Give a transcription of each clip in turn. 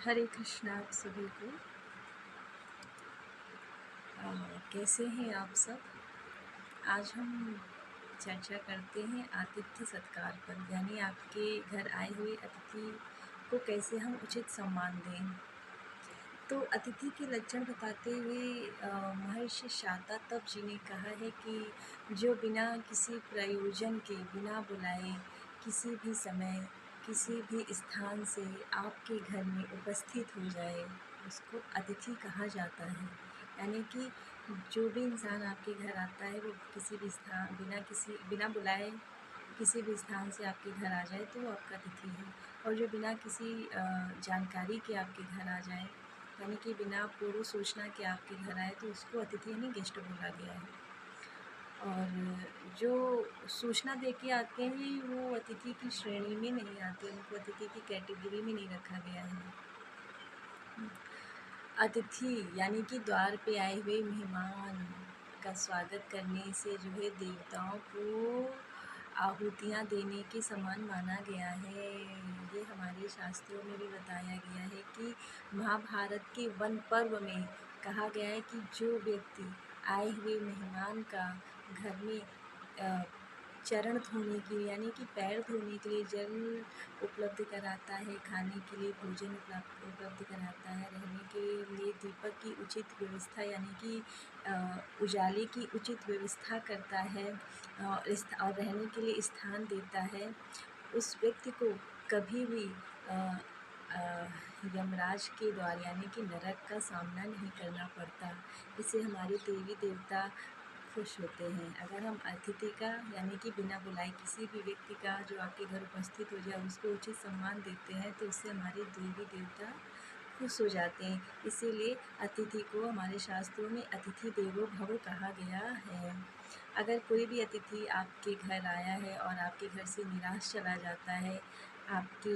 हरे कृष्णा आप सभी को। कैसे हैं आप सब। आज हम चर्चा करते हैं आतिथ्य सत्कार पर, यानी आपके घर आए हुए अतिथि को कैसे हम उचित सम्मान दें। तो अतिथि के लक्षण बताते हुए महर्षि शाता तप जी ने कहा है कि जो बिना किसी प्रयोजन के, बिना बुलाए, किसी भी समय, किसी भी स्थान से आपके घर में उपस्थित हो जाए, उसको अतिथि कहा जाता है। यानी कि जो भी इंसान आपके घर आता है वो किसी भी स्थान, बिना बुलाए किसी भी स्थान से आपके घर आ जाए तो वो आपका अतिथि है। और जो बिना किसी जानकारी के आपके घर आ जाए, यानी कि बिना पूर्व सूचना के आपके घर आए, तो उसको अतिथि यानी गेस्ट बोला गया है। और जो सूचना दे के आते हैं वो अतिथि की श्रेणी में नहीं आते, उनको अतिथि की कैटेगरी में नहीं रखा गया है। अतिथि यानी कि द्वार पे आए हुए मेहमान का स्वागत करने से जो है देवताओं को आहुतियाँ देने के समान माना गया है। ये हमारे शास्त्रों में भी बताया गया है कि महाभारत के वन पर्व में कहा गया है कि जो व्यक्ति आए हुए मेहमान का घर में चरण धोने के लिए, यानी कि पैर धोने के लिए जल उपलब्ध कराता है, खाने के लिए भोजन उपलब्ध कराता है, रहने के लिए दीपक की उचित व्यवस्था, यानी कि उजाले की उचित व्यवस्था करता है, और रहने के लिए स्थान देता है, उस व्यक्ति को कभी भी यमराज के द्वार यानी कि नरक का सामना नहीं करना पड़ता। इससे हमारे देवी देवता खुश होते हैं। अगर हम अतिथि का, यानी कि बिना बुलाए किसी भी व्यक्ति का जो आपके घर उपस्थित हो जाए, उसको उचित सम्मान देते हैं, तो उससे हमारे देवी देवता खुश हो जाते हैं। इसीलिए अतिथि को हमारे शास्त्रों में अतिथि देवो भव कहा गया है। अगर कोई भी अतिथि आपके घर आया है और आपके घर से निराश चला जाता है आपके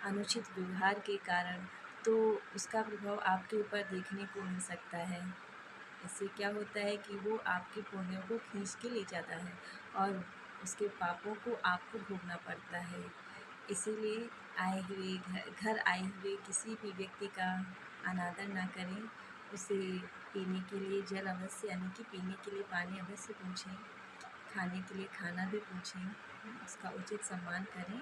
अनुचित व्यवहार के कारण, तो उसका प्रभाव आपके ऊपर देखने को मिल सकता है। इससे क्या होता है कि वो आपके पुण्यों को खींच के ले जाता है और उसके पापों को आपको भोगना पड़ता है। इसीलिए घर आए हुए किसी भी व्यक्ति का अनादर ना करें। उसे पीने के लिए जल अवश्य, यानी कि पीने के लिए पानी अवश्य पूछें, खाने के लिए खाना भी पूछें, उसका उचित सम्मान करें।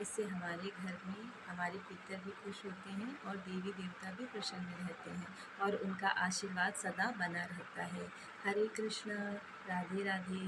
इससे हमारे घर में हमारे पितर भी खुश होते हैं और देवी देवता भी प्रसन्न रहते हैं और उनका आशीर्वाद सदा बना रहता है। हरे कृष्ण, राधे राधे।